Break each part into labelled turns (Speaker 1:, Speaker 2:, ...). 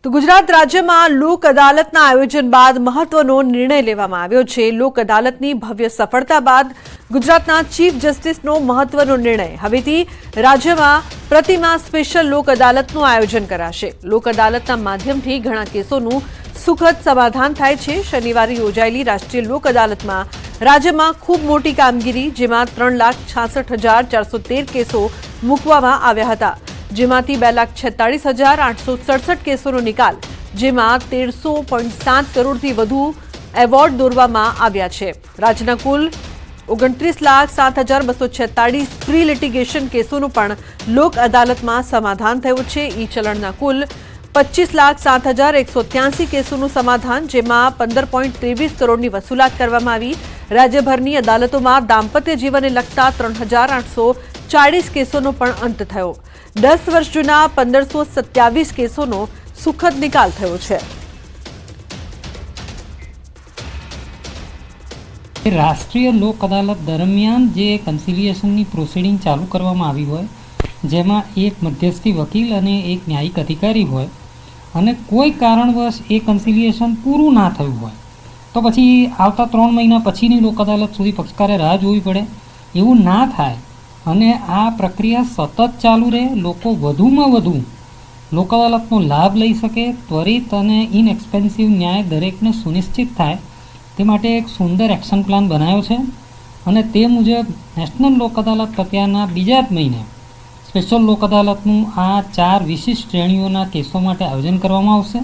Speaker 1: તો ગુજરાત રાજ્યમાં લોક અદાલતના આયોજન બાદ મહત્વનો નિર્ણય લેવામાં આવ્યો છે। લોક અદાલતની ભવ્ય સફળતા બાદ ગુજરાતના ચીફ જસ્ટિસનો મહત્વનો નિર્ણય। હવેથી રાજ્યમાં પ્રતિમા સ્પેશિયલ લોક અદાલતનું આયોજન કરાશે। લોક અદાલતના માધ્યમથી ઘણા કેસોનું સુખદ સમાધાન થાય છે। શનિવારે યોજાયેલી રાષ્ટ્રીય લોક અદાલતમાં રાજ્યમાં ખૂબ મોટી કામગીરી, જેમાં 3,66,413 કેસો મૂકવામાં આવ્યા હતા, જેમાંથી 2,46,867 કેસોનો નિકાલ, જેમાં 13.7 કરોડથી વધુ એવોર્ડ દોરવામાં આવ્યા છે। રાજ્યના કુલ 29,07,246 પ્રી લિટિગેશન કેસોનું પણ લોક અદાલતમાં સમાધાન થયું છે। ઈ ચલણના કુલ 25,07,183 કેસોનું સમાધાન, જેમાં 15.23 કરોડની વસૂલાત કરવામાં આવી। રાજ્યભરની અદાલતોમાં દાંપત્ય જીવનને લગતા 3,840 કેસોનો પણ અંત થયો। 10 વર્ષ જૂના 1,527 કેસોનો સુખદ નિકાલ થયો છે।
Speaker 2: રાષ્ટ્રીય લોક અદાલત દરમિયાન જે કન્સિલિએશનની પ્રોસિડિંગ ચાલુ કરવામાં આવી હોય, જેમાં એક મધ્યસ્થી વકીલ અને એક ન્યાયિક અધિકારી હોય, અને કોઈ કારણવશ એ કન્સિલિએશન પૂરું ના થયું હોય તો પછી આવતા 3 મહિના પછીની લોક અદાલત સુધી પક્ષકારે રાહ જોવી પડે। એવું ના થાય અને આ પ્રક્રિયા સતત ચાલુ રહે, લોકો વધુમાં વધુ લોક અદાલતનો લાભ લઈ શકે, ત્વરિત અને ઇનએક્સપેન્સિવ ન્યાય દરેકને સુનિશ્ચિત થાય, તે માટે એક સુંદર એક્શન પ્લાન બનાવ્યો છે। અને તે મુજબ નેશનલ લોક અદાલત પ્રત્યાના બીજા જ મહિને સ્પેશિયલ લોક અદાલતનું આ 4 વિશિષ્ટ શ્રેણીઓના કેસો માટે આયોજન કરવામાં આવશે।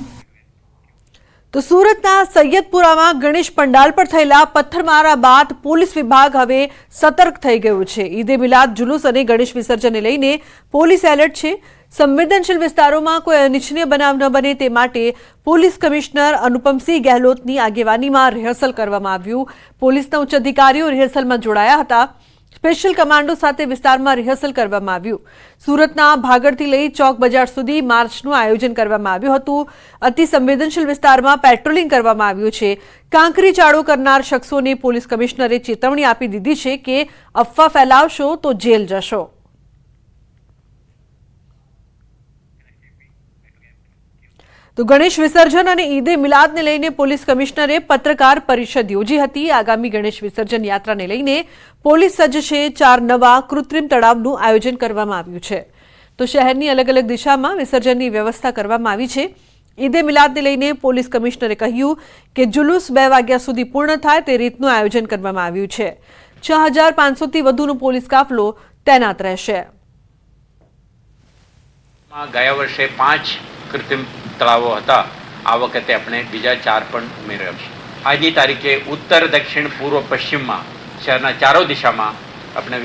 Speaker 1: તો સુરતના સૈયદપુરામાં ગણેશ પંડાલ પર થયેલા પથ્થરમારા બાદ પોલીસ વિભાગ હવે સતર્ક થઈ ગયું છે। ઈદે મિલાદ જુલુસ અને ગણેશ વિસર્જનને લઈને પોલીસ એલર્ટ છે। સંવેદનશીલ વિસ્તારોમાં કોઈ અનિચ્છનીય બનાવ ન બને તે માટે પોલીસ કમિશનર અનુપમસિંહ ગહેલોતની આગેવાનીમાં રિહર્સલ કરવામાં આવ્યું। પોલીસના ઉચ્ચ અધિકારીઓ રિહર્સલમાં જોડાયા હતા। સ્પેશિયલ કમાન્ડો સાથે વિસ્તારમાં રિહર્સલ કરવામાં આવ્યું। સુરતના ભાગળથી લઈ ચોક બજાર સુધી માર્ચનું આયોજન કરવામાં આવ્યું હતું। અતિ સંવેદનશીલ વિસ્તારમાં પેટ્રોલિંગ કરવામાં આવ્યું છે। કાંકરી ચાળો કરનાર શખ્સોને પોલીસ કમિશનરે ચેતવણી આપી દીધી છે કે અફવા ફેલાવશો તો જેલ જશો। તો ગણેશ વિસર્જન અને ઈદે મિલાદને લઈને પોલીસ કમિશનરે પત્રકાર પરિષદ યોજી હતી। આગામી ગણેશ વિસર્જન યાત્રાને લઈને પોલીસ સજ્જ છે। 4 નવા કૃત્રિમ તળાવનું આયોજન કરવામાં આવ્યું છે। તો શહેરની અલગ અલગ દિશામાં વિસર્જનની વ્યવસ્થા કરવામાં આવી છે। ઈદે મિલાદને લઈને પોલીસ કમિશનરે કહ્યું કે જુલુસ 2 વાગ્યા સુધી પૂર્ણ થાય તે રીતનું આયોજન કરવામાં આવ્યું છે। 6,500થી વધુનો પોલીસ કાફલો તૈનાત રહેશે।
Speaker 3: ગયા વર્ષે 5 કૃત્રિમ તળાવો હતા, આ વખતે આપણે બીજા 4 પણ ઉમેર્યા છે। આજની તારીખે ઉત્તર, દક્ષિણ, પૂર્વ, પશ્ચિમમાં શહેરના ચારો દિશામાં આપણે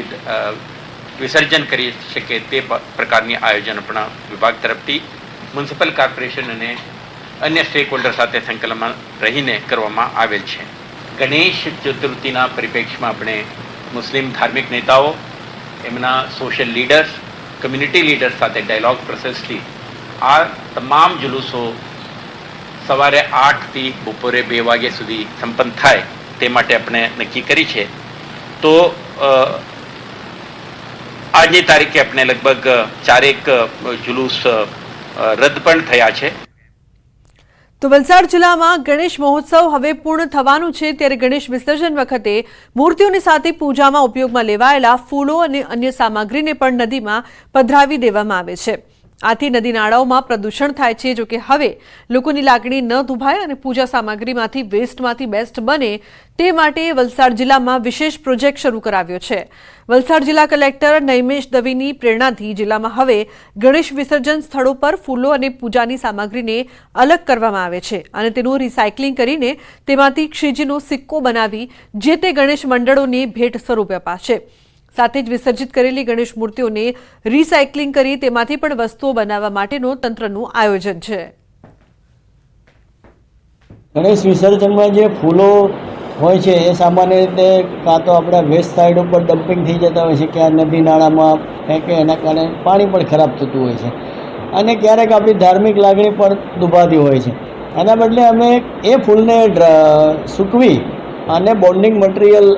Speaker 3: વિસર્જન કરી શકીએ તે પ્રકારની આયોજન આપણા વિભાગ તરફથી મ્યુનિસિપલ કોર્પોરેશન અને અન્ય સ્ટેક હોલ્ડર સાથે સંકલનમાં રહીને કરવામાં આવેલ છે। ગણેશ ચતુર્થીના પરિપ્રેક્ષમાં આપણે મુસ્લિમ ધાર્મિક નેતાઓ, એમના સોશિયલ લીડર્સ, કમ્યુનિટી લીડર્સ સાથે ડાયલોગ પ્રોસેસથી આ તમામ જુલુસો સવારે 8થી બપોરે 2 વાગ્યા સુધી સંપન્ન થાય તે માટે આપણે નક્કી કરી છે। તો આજની તારીખે આપણે લગભગ 4 જુલુસ રદ પણ થયા છે।
Speaker 1: તો વલસાડ જિલ્લામાં ગણેશ મહોત્સવ હવે પૂર્ણ થવાનું છે, ત્યારે ગણેશ વિસર્જન વખતે મૂર્તિઓની સાથે પૂજામાં ઉપયોગમાં લેવાયેલા ફૂલો અને અન્ય સામગ્રીને પણ નદીમાં પધરાવી દેવામાં આવે છે। આથી નદી નાળાઓમાં પ્રદૂષણ થાય છે। જોકે હવે લોકોની લાગણી ન દુભાય અને પૂજા સામગ્રીમાંથી વેસ્ટમાંથી બેસ્ટ બને તે માટે વલસાડ જિલ્લામાં વિશેષ પ્રોજેક્ટ શરૂ કરાવ્યો છે। વલસાડ જિલ્લા કલેક્ટર નૈમેશ દવેની પ્રેરણાથી જિલ્લામાં હવે ગણેશ વિસર્જન સ્થળો પર ફૂલો અને પૂજાની સામગ્રીને અલગ કરવામાં આવે છે અને તેનું રિસાયકલિંગ કરીને તેમાંથી ક્ષિજનો સિક્કો બનાવી જે તે ગણેશ મંડળોને ભેટ સ્વરૂપે અપાશે। સાથે જ વિસર્જિત કરેલી ગણેશ મૂર્તિઓને રિસાયકલિંગ કરી તેમાંથી પણ વસ્તુઓ બનાવવા માટેનો તંત્રનું આયોજન છે।
Speaker 4: ગણેશ વિસર્જનમાં જે ફૂલો હોય છે એ સામાન્ય રીતે કાં તો આપણા વેસ્ટ સાઈડ ઉપર ડમ્પિંગ થઈ જતા હોય છે, ક્યાં નદી નાળામાં ફેંકે, એના કારણે પાણી પણ ખરાબ થતું હોય છે અને ક્યારેક આપણી ધાર્મિક લાગણી પણ દુભાતી હોય છે। આના બદલે અમે એ ફૂલને સૂકવી અને બોન્ડિંગ મટીરિયલ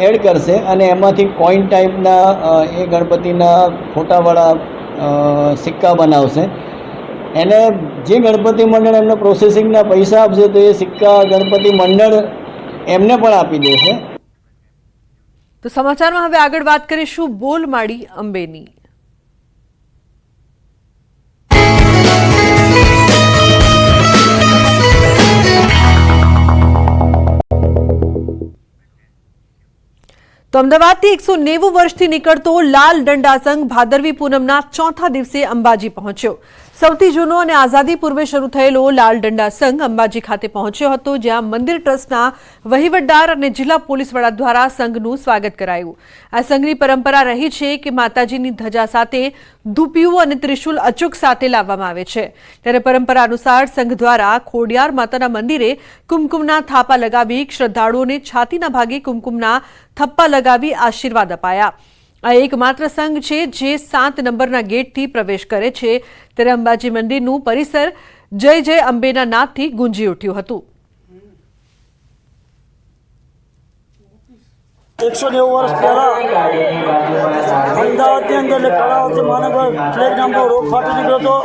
Speaker 4: એડ કરશે અને એમાંથી કોઈન ટાઈપના એ ગણપતિના ફોટાવાળા સિક્કા બનાવશે એને જે ગણપતિ મંડળ એમને પ્રોસેસિંગના પૈસા આપશે તો એ સિક્કા ગણપતિ મંડળ એમને પણ આપી દેશે.
Speaker 1: તો સમાચારમાં હવે આગળ વાત કરીશું બોલમાળી અંબેની. તો અમદાવાદથી 190 વર્ષથી નીકળતો લાલ દંડા સંઘ ભાદરવી પૂનમના ચોથા દિવસે અંબાજી પહોંચ્યો. સૌથી જૂનો અને આઝાદી પૂર્વે શરૂ થયેલો લાલ દંડા સંઘ અંબાજી ખાતે પહોંચ્યો હતો, જ્યાં મંદિર ટ્રસ્ટના વહીવટદાર અને જિલ્લા પોલીસ વડા દ્વારા સંઘનું સ્વાગત કરાયું. આ સંઘની પરંપરા રહી છે કે માતાજીની ધજા સાથે ધૂપિયું અને ત્રિશુલ અચૂક સાથે લાવવામાં આવે છે. ત્યારે પરંપરા અનુસાર સંઘ દ્વારા ખોડિયાર માતાના મંદિરે કુમકુમના થાપા લગાવી શ્રદ્ધાળુઓને છાતીના ભાગે કુમકુમના થપ્પા લગાવી આશીર્વાદ અપાયા. આ એકમાત્ર સંઘ છે જે 7 નંબરના ગેટથી પ્રવેશ કરે છે. ત્યારે અંબાજી મંદિરનું પરિસર જય જય અંબેના નાદથી ગુંજી ઉઠ્યું હતું.
Speaker 5: 190 વર્ષ પહેલાં અમદાવાદની અંદર કર્ણાવતી મહાનગર પ્લેગ નામનો રોગ ફાટી નીકળ્યો હતો.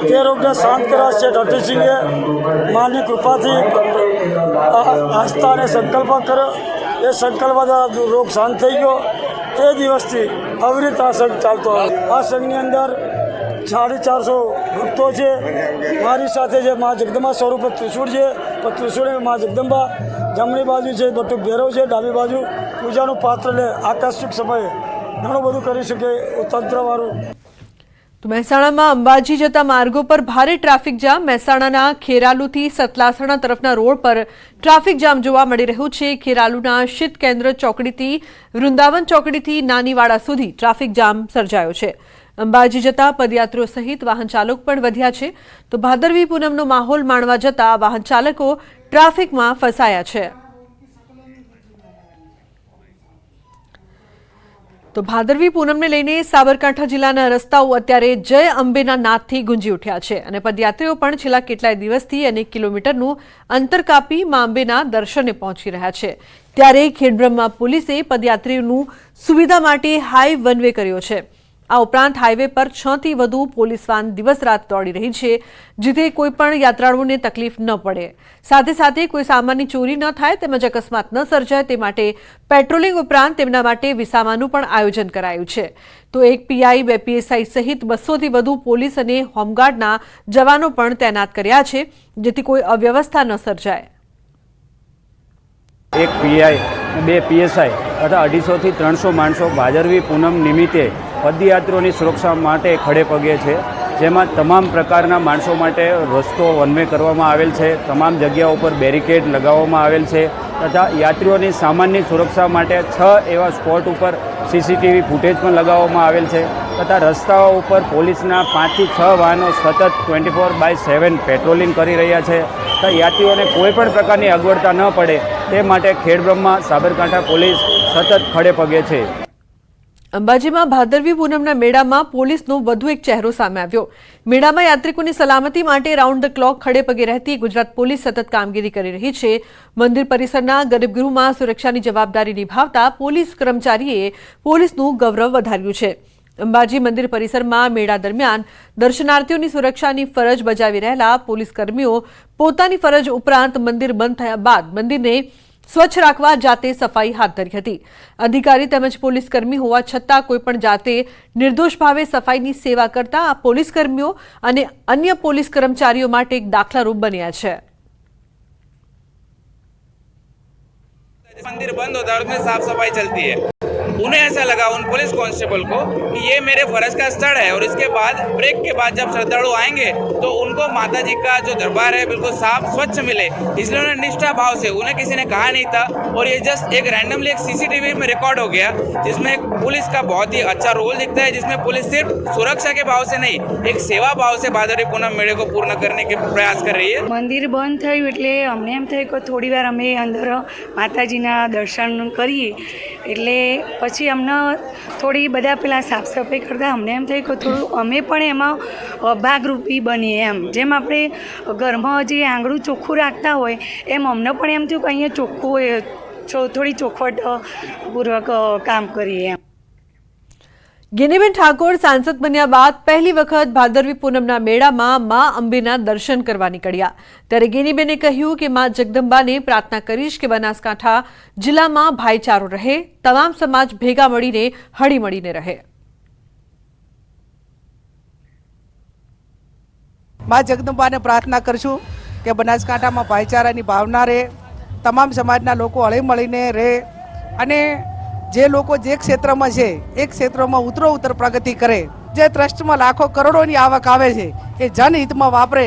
Speaker 5: તે રોગને શાંત કરવા શેઠ અતિસિંહે માની કૃપાથી આસ્થા અને સંકલ્પ કર્યો. એ સંકલ્પ દ્વારા રોગ શાંત થઈ ગયો. તે દિવસથી અવિરત આ સંઘ ચાલતો હતો. આ સંઘની અંદર 450 ભક્તો છે. મારી સાથે જે મા જગદંબા સ્વરૂપે ત્રિશુળ છે, તો ત્રિશુળ મા જગદંબા જમણી બાજુ છે, બટુક ભૈરવ છે, ડાબી બાજુ પૂજાનું પાત્ર લે આકસ્મિક સમયે ઘણું બધું કરી શકે તંત્રવાળું.
Speaker 1: તો મહેસાણામાં અંબાજી જતા માર્ગો પર ભારે ટ્રાફિક જામ. મહેસાણાના ખેરાલુથી સતલાસણા તરફના રોડ પર ટ્રાફિક જામ જોવા મળી રહ્યું છે. ખેરાલુના શીત કેન્દ્ર ચોકડીથી વૃંદાવન ચોકડીથી નાનીવાડા સુધી ટ્રાફિક જામ સર્જાયો છે. અંબાજી જતા પદયાત્રીઓ સહિત વાહન ચાલકો પણ વધ્યા છે. તો ભાદરવી પૂનમનો માહોલ માણવા જતા વાહન ચાલકો ટ્રાફિકમાં ફસાયા છે. તો ભાદરવી પૂનમને લઈને સાબરકાંઠા જિલ્લાના રસ્તાઓ અત્યારે જય અંબેના નાદથી ગુંજી ઉઠ્યા છે અને પદયાત્રીઓ પણ છેલ્લા કેટલાય દિવસથી અનેક કિલોમીટરનું અંતર કાપી મા અંબેના દર્શને પહોંચી રહ્યા છે. ત્યારે ખેડબ્રહ્મા પોલીસે પદયાત્રીઓનું સુવિધા માટે હાઈ વન વે કર્યો છે. આ ઉપરાંત હાઈવે પર 6 થી વધુ પોલીસ વાન દિવસ રાત દોડી રહી છે, જેથી કોઈપણ યાત્રાળુઓને તકલીફ ન પડે. સાથે સાથે કોઈ સામાનની ચોરી ન થાય તેમજ અકસ્માત ન સર્જાય તે માટે પેટ્રોલિંગ ઉપરાંત તેમના માટે વિસામાનું પણ આયોજન કરાયું છે. તો 1 પીઆઈ 2 પીએસઆઈ સહિત 200 થી વધુ પોલીસ અને હોમગાર્ડના જવાનો પણ તૈનાત કર્યા છે, જેથી કોઈ અવ્યવસ્થા ન સર્જાય.
Speaker 6: 1 પીઆઈ 2 પીએસઆઈ તથા 250 થી 300 માણસો ભાદરવી પૂનમ નિમિત્તે પદયાત્રીઓની સુરક્ષા માટે ખડે પગે છે. જેમાં તમામ પ્રકારના માણસો માટે રસ્તો વન વે કરવામાં આવેલ છે. તમામ જગ્યાઓ પર બેરિકેડ લગાવવામાં આવેલ છે તથા યાત્રીઓની સામાનની સુરક્ષા માટે 6 એવા સ્પોટ ઉપર સીસીટીવી ફૂટેજ પણ લગાવવામાં આવેલ છે તથા રસ્તાઓ ઉપર પોલીસના 5 થી 6 વાહનો સતત 24/7 પેટ્રોલિંગ કરી રહ્યા છે. તથા યાત્રીઓને કોઈ પણ પ્રકારની અગવડતા ન પડે તે માટે ખેડબ્રહ્મા સાબરકાંઠા પોલીસ સતત ખડે પગે છે.
Speaker 1: અંબાજીમાં ભાદરવી પૂનમના મેળામાં પોલીસનો વધુ એક ચહેરો સામે આવ્યો. મેળામાં યાત્રિકોની સલામતી માટે રાઉન્ડ ધ ક્લોક ખડે પગે રહેતી ગુજરાત પોલીસ સતત કામગીરી કરી રહી છે. મંદિર પરિસરના ગર્ભગૃહમાં સુરક્ષાની જવાબદારી નિભાવતા પોલીસ કર્મચારીએ પોલીસનું ગૌરવ વધાર્યું છે. અંબાજી મંદિર પરિસરમાં મેળા દરમિયાન દર્શનાર્થીઓની સુરક્ષાની ફરજ બજાવી રહેલા પોલીસ કર્મીઓ પોતાની ફરજ ઉપરાંત મંદિર બંધ થયા બાદ મંદિરને સ્વચ્છ રાખવા જાતે સફાઈ હાથ ધરી હતી. અધિકારી તેમજ પોલીસ કર્મી હોવા છતાં કોઈપણ જાતે નિર્દોષ ભાવે સફાઈની સેવા કરતા આ પોલીસ કર્મીઓ અને અન્ય પોલીસ કર્મચારીઓ માટે એક દાખલારૂપ બન્યા છે.
Speaker 7: मंदिर बंद होता है उसमें साफ सफाई चलती है. उन्हें ऐसा लगा उन पुलिस कांस्टेबल को कि ये मेरे फर्ज का स्थल है और इसके बाद ब्रेक के बाद जब श्रद्धालु आएंगे तो उनको माता जी का जो दरबार है बिल्कुल साफ स्वच्छ मिले, इसलिए उन्होंने निष्ठा भाव से, उन्हें किसी ने कहा नहीं था और ये जस्ट एक रैंडमली एक सीसीटीवी में रिकॉर्ड हो गया जिसमें पुलिस का बहुत ही अच्छा रोल दिखता है, जिसमें पुलिस सिर्फ सुरक्षा के भाव से नहीं एक सेवा भाव से भादरवी पूनम मेले को पूर्ण करने के प्रयास कर रही है.
Speaker 8: મંદિર બંધ થયું એટલે અમને એમ થયું કે થોડી વાર અમે અંદર માતાજીના દર્શન કરીએ, એટલે પછી અમને થોડી બધા પેલા સાફ સફાઈ કરતાં અમને એમ થયું કે થોડું અમે પણ એમાં ભાગરૂપી બનીએ. એમ જેમ આપણે ઘરમાં જે આંગળું ચોખ્ખું રાખતા હોય એમ અમને પણ એમ થયું કે અહીંયા ચોખ્ખું હોય, થોડી ચોખવટ પૂર્વક કામ કરીએ. એમ
Speaker 1: ગિનીબેન ઠાકોર સાંસદ બન્યા બાદ પહેલી વખત ભાદરવી પૂનમના મેળામાં મા અંબેના દર્શન કરવા નીકળ્યા ત્યારે ગિનીબેને કહ્યું કે મા જગદંબાને પ્રાર્થના કરીશ કે બનાસકાંઠા જિલ્લામાં ભાઈચારો રહે, તમામ સમાજ ભેગા મળીને હળીમળીને રહે.
Speaker 9: મા જગદંબાને પ્રાર્થના કરશું કે બનાસકાંઠામાં ભાઈચારાની ભાવના રહે, તમામ સમાજના લોકો હળીમળીને રહે અને જે લોકો જે ક્ષેત્રમાં છે એ ક્ષેત્રમાં ઉત્તરોત્તર પ્રગતિ કરે. જે ટ્રસ્ટમાં લાખો કરોડોની આવક આવે છે એ જનહિતમાં વાપરે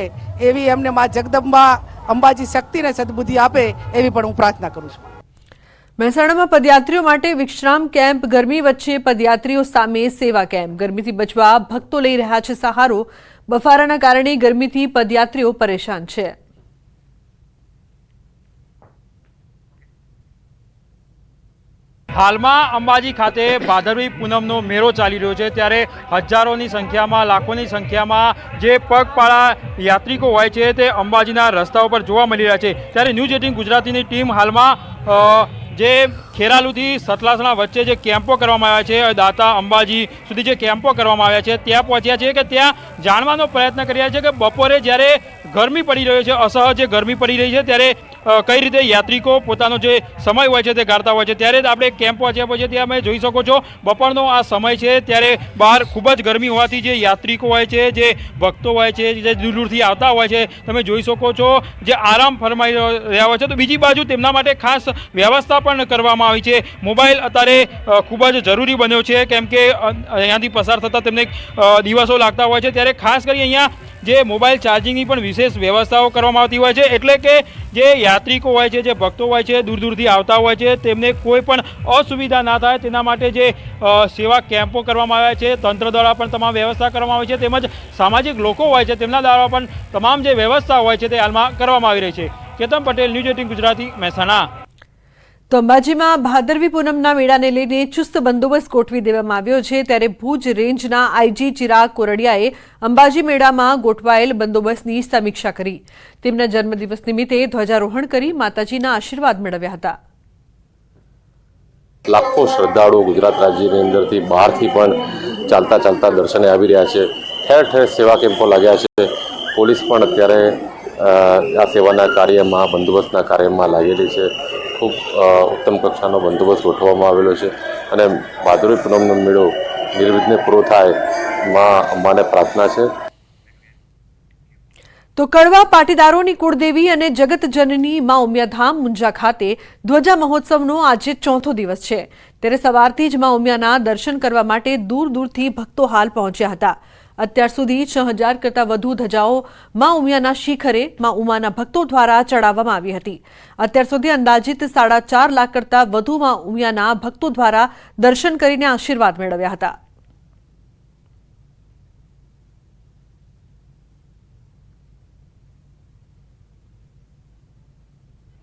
Speaker 9: એવી એમને મા જગદંબા અંબાજી શક્તિને સદબુદ્ધિ આપે એવી પણ હું પ્રાર્થના કરું છું.
Speaker 1: મહેસાણામાં પદયાત્રીઓ માટે વિશ્રામ કેમ્પ, ગરમી વચ્ચે પદયાત્રીઓ સામે સેવા કેમ્પ. ગરમીથી બચવા ભક્તો લઈ રહ્યા છે સહારો. બફારાના કારણે ગરમીથી પદયાત્રીઓ પરેશાન છે.
Speaker 10: હાલમાં અંબાજી ખાતે ભાદરવી પૂનમનો મેળો ચાલી રહ્યો છે ત્યારે હજારોની સંખ્યામાં, લાખોની સંખ્યામાં જે પગપાળા યાત્રિકો હોય છે તે અંબાજીના રસ્તાઓ પર જોવા મળી રહ્યા છે. ત્યારે ન્યૂઝ 18 ગુજરાતીની ટીમ હાલમાં જે ખેરાલુથી સતલાસણા વચ્ચે જે કેમ્પો કરવામાં આવ્યા છે, દાતા અંબાજી સુધી જે કેમ્પો કરવામાં આવ્યા છે ત્યાં પહોંચ્યા છે કે ત્યાં જાણવાનો પ્રયત્ન કર્યા છે કે બપોરે જ્યારે ગરમી પડી રહ્યો છે, અસહ્ય ગરમી પડી રહી છે ત્યારે કઈ રીતે યાત્રિકો પોતાનો જે સમય હોય છે તે કાઢતા હોય છે. ત્યારે જ આપણે કેમ્પ પહોંચ્યા પછી ત્યાં તમે જોઈ શકો છો બપોરનો આ સમય છે ત્યારે બહાર ખૂબ જ ગરમી હોવાથી જે યાત્રિકો હોય છે, જે ભક્તો હોય છે, જે દૂર દૂરથી આવતા હોય છે, તમે જોઈ શકો છો જે આરામ ફરમાઈ રહ્યા હોય છે. તો બીજી બાજુ તેમના માટે ખાસ વ્યવસ્થા પણ કરવામાં આવી છે. મોબાઈલ અત્યારે ખૂબ જ જરૂરી બન્યો છે કેમ કે અહીંયાથી પસાર થતાં તેમને દિવસો લાગતા હોય છે ત્યારે ખાસ કરી અહીંયા જે મોબાઈલ ચાર્જિંગની પણ વિશેષ વ્યવસ્થાઓ કરવામાં આવતી હોય છે એટલે કે જે યાત્રિકો હોય છે, જે ભક્તો હોય છે, દૂર દૂરથી આવતા હોય છે તેમને કોઈ પણ અસુવિધા ના થાય તેના માટે જે સેવા કેમ્પો કરવામાં આવ્યા છે, તંત્ર દ્વારા પણ તમામ વ્યવસ્થા કરવામાં આવી છે, તેમજ સામાજિક લોકો હોય છે તેમના દ્વારા પણ તમામ જે વ્યવસ્થા હોય છે તે હાલમાં કરવામાં આવી રહી છે. કેતન પટેલ, ન્યૂઝ 18 ગુજરાતી, મહેસાણા.
Speaker 1: તો અંબાજીમાં ભાદરવી પૂનમના મેળાને લઈને ચુસ્ત બંદોબસ્ત ગોઠવી દેવામાં આવ્યો છે ત્યારે ભુજ રેન્જના આઈજી ચિરાગ કોરડિયાએ અંબાજી મેળામાં ગોઠવાયેલ બંદોબસ્તની સમીક્ષા કરી. તેમના જન્મદિવસ નિમિત્તે ધ્વજારોહણ કરી માતાજીના આશીર્વાદ મેળવ્યા હતા.
Speaker 11: લાખો શ્રદ્ધાળુઓ ગુજરાત રાજ્યની અંદરથી બહારથી પણ ચાલતા ચાલતા દર્શને આવી રહ્યા છે. ઠેર ઠેર સેવા કેમ્પો લાગ્યા છે. પોલીસ પણ અત્યારે આ સેવાના કાર્યમાં, બંદોબસ્તના કાર્યમાં લાગેલી છે. ખૂબ ઉત્તમ કક્ષાનો બંદોબસ્ત ગોઠવવામાં આવેલો છે અને ભાદરવી પૂનમનો મેળો નિર્વિઘ્ને પૂરો થાય માં અંબાને પ્રાર્થના છે.
Speaker 1: તો કડવા પાટીદારોની કુળદેવી અને જગતજનની માં ઉમિયાધામ મુંજા ખાતે ધ્વજા મહોત્સવનો આજે ચોથો દિવસ છે ત્યારે સવારથી જ માં ઉમિયાના દર્શન કરવા માટે દૂર દૂરથી ભક્તો હાલ પહોંચ્યા હતા. અત્યાર સુધી 6000 કરતાં વધુ ધજાઓ માં ઉમિયાના શિખરે માં ઉમાના ભક્તો દ્વારા ચડાવવામાં આવી હતી. અત્યાર સુધી અંદાજિત 4.5 લાખ કરતાં વધુ માં ઉમિયાના ભક્તો દ્વારા દર્શન કરીને આશીર્વાદ મેળવ્યા હતા.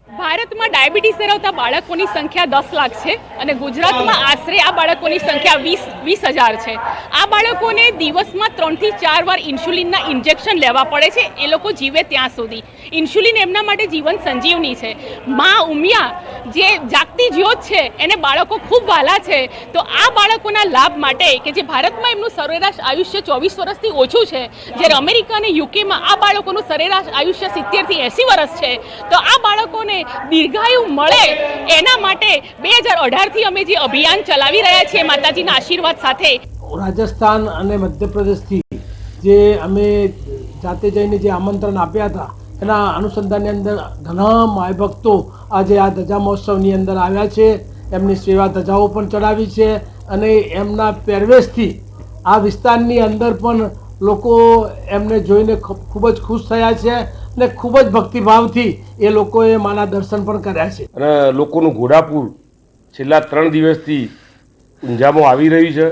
Speaker 12: ભારતમાં ડાયાબિટીસ ધરાવતા બાળકોની સંખ્યા 10 લાખ છે અને ગુજરાતમાં આશરે આ બાળકોની સંખ્યા 20,000 છે. આ બાળકોને દિવસમાં 3 થી 4 વાર ઇન્સ્યુલિનના ઇન્જેક્શન લેવા પડે છે એ લોકો જીવે ત્યાં સુધી. ઇન્સ્યુલિન એમના માટે જીવન સંજીવની છે. માં ઉમિયા જે જાગતી જ્યોત છે એને બાળકો ખૂબ વહાલા છે. તો આ બાળકોના લાભ માટે કે જે ભારતમાં એમનું સરેરાશ આયુષ્ય 24 વર્ષથી ઓછું છે, જ્યારે અમેરિકા અને યુકેમાં આ બાળકોનું સરેરાશ આયુષ્ય 70 થી 80 વર્ષ છે, તો આ બાળકોને દીર્ઘાયુ મળે એના માટે 2018 થી અમે જે અભિયાન ચલાવી રહ્યા છીએ માતાજીના આશીર્વાદ સાથે.
Speaker 13: રાજસ્થાન અને મધ્યપ્રદેશથી જે અમે જાતે જઈને જે આમંત્રણ આપ્યા હતા એના અનુસંધાનની અંદર ઘણા માય ભક્તો આજે આ ધજા મહોત્સવની અંદર આવ્યા છે. એમની સેવા ધજાઓ પણ ચડાવી છે અને એમના પહેરવેશથી આ વિસ્તારની અંદર પણ લોકો એમને જોઈને ખૂબ જ ખુશ થયા છે અને ખૂબ જ ભક્તિભાવથી એ લોકોએ માના દર્શન પણ કર્યા છે.
Speaker 14: અને લોકોનું ઘોડાપુર છેલ્લા 3 દિવસથી ઊંઝામાં આવી રહ્યું છે.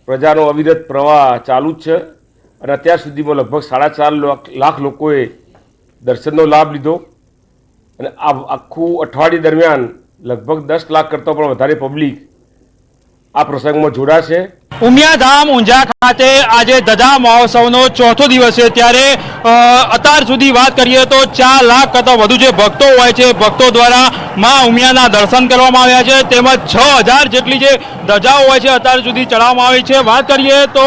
Speaker 14: પ્રજાનો અવિરત પ્રવાહ ચાલુ જ છે અને અત્યાર સુધીમાં લગભગ 4.5 લાખ લોકોએ દર્શનનો લાભ લીધો અને આ આખું અઠવાડિયે દરમિયાન લગભગ 10 લાખ કરતાં પણ વધારે પબ્લિક આ પ્રસંગમાં જોડાશે.
Speaker 10: ઉમિયાધામ ઊંઝા ખાતે આજે ધજા મહોત્સવનો ચોથો દિવસ છે ત્યારે અત્યાર સુધી વાત કરીએ તો 4 લાખ કરતાં વધુ જે ભક્તો હોય છે, ભક્તો દ્વારા માં ઉમિયાના દર્શન કરવામાં આવ્યા છે તેમજ 6000 જેટલી જે ધજાઓ હોય છે અત્યાર સુધી ચડાવવામાં આવી છે. વાત કરીએ તો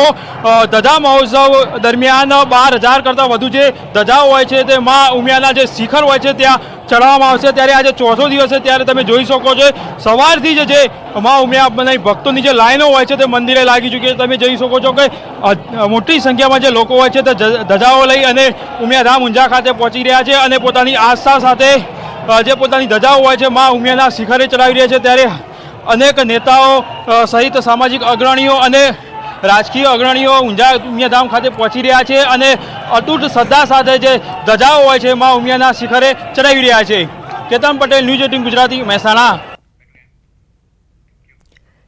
Speaker 10: ધજા મહોત્સવ દરમિયાન 12,000 કરતાં વધુ જે ધજાઓ હોય છે તે માં ઉમિયાના જે શિખર હોય છે ત્યાં ચડાવવામાં આવશે. ત્યારે આજે ચોથો દિવસ છે ત્યારે તમે જોઈ શકો છો સવારથી જ જે માં ઉમિયા ભક્તોની જે લાઈનો હોય છે તે મંદિરે લાગી ચૂકી છે. તમે જોઈ શકો છો કે મોટી સંખ્યામાં જે લોકો હોય છે તે ધજાઓ લઈ અને ઉમિયાધામ ઊંઝા ખાતે પહોંચી રહ્યા છે અને પોતાની આસ્થા સાથે જે પોતાની ધજાઓ હોય છે માં ઉમિયાના શિખરે ચડાવી રહ્યા છે. ત્યારે અનેક નેતાઓ સહિત સામાજિક અગ્રણીઓ અને રાજકીય અગ્રણીઓ ઊંઝા ઉમિયાધામ ખાતે પહોંચી રહ્યા છે અને અતૂટ શ્રદ્ધા સાથે જે ધજાઓ હોય છે માં ઉમિયાના શિખરે ચડાવી રહ્યા છે. કેતન પટેલ, ન્યૂઝ 18 ગુજરાતી, મહેસાણા.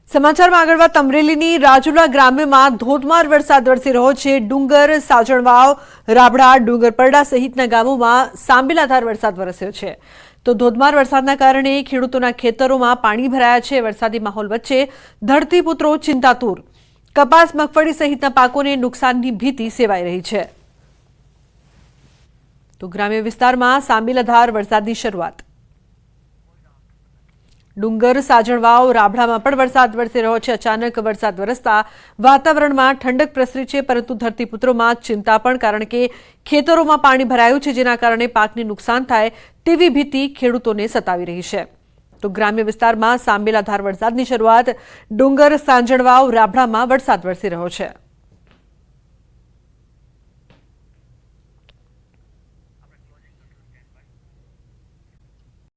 Speaker 1: સમાચારમાં આગળ વાત અમરેલીની રાજુલા ગ્રામ્યમાં ધોધમાર વરસાદ વરસી રહ્યો છે. ડુંગર, સાજણવાવ, રાબડા, ડુંગરપરડા સહિતના ગામોમાં સાંબેલાધાર વરસાદ વરસ્યો છે. તો ધોધમાર વરસાદના કારણે ખેડૂતોના ખેતરોમાં પાણી ભરાયા છે. વરસાદી માહોલ વચ્ચે ધરતીપુત્રો ચિંતાતુર. કપાસ, મગફળી સહિતના પાકોને નુકસાનની ભીતિ સેવાઈ રહી છે. તો ગ્રામ્ય વિસ્તારમાં સાંબેલાધાર વરસાદની શરૂઆત. ડુંગર, સાજણવાવ, રાબડામાં પણ વરસાદ વરસી રહ્યો છે. અચાનક વરસાદ વરસતા વાતાવરણમાં ઠંડક પ્રસરી છે, પરંતુ ધરતીપુત્રોમાં ચિંતા પણ, કારણ કે ખેતરોમાં પાણી ભરાયું છે, જેના કારણે પાકને નુકસાન થાય તેવી ભીતિ ખેડૂતોને સતાવી રહી છે. તો ગ્રામ્ય વિસ્તારમાં સાંબેલાધાર વરસાદની શરૂઆત. ડુંગર, સાંજણવાવ, રાબડામાં વરસાદ વરસી રહ્યો છે.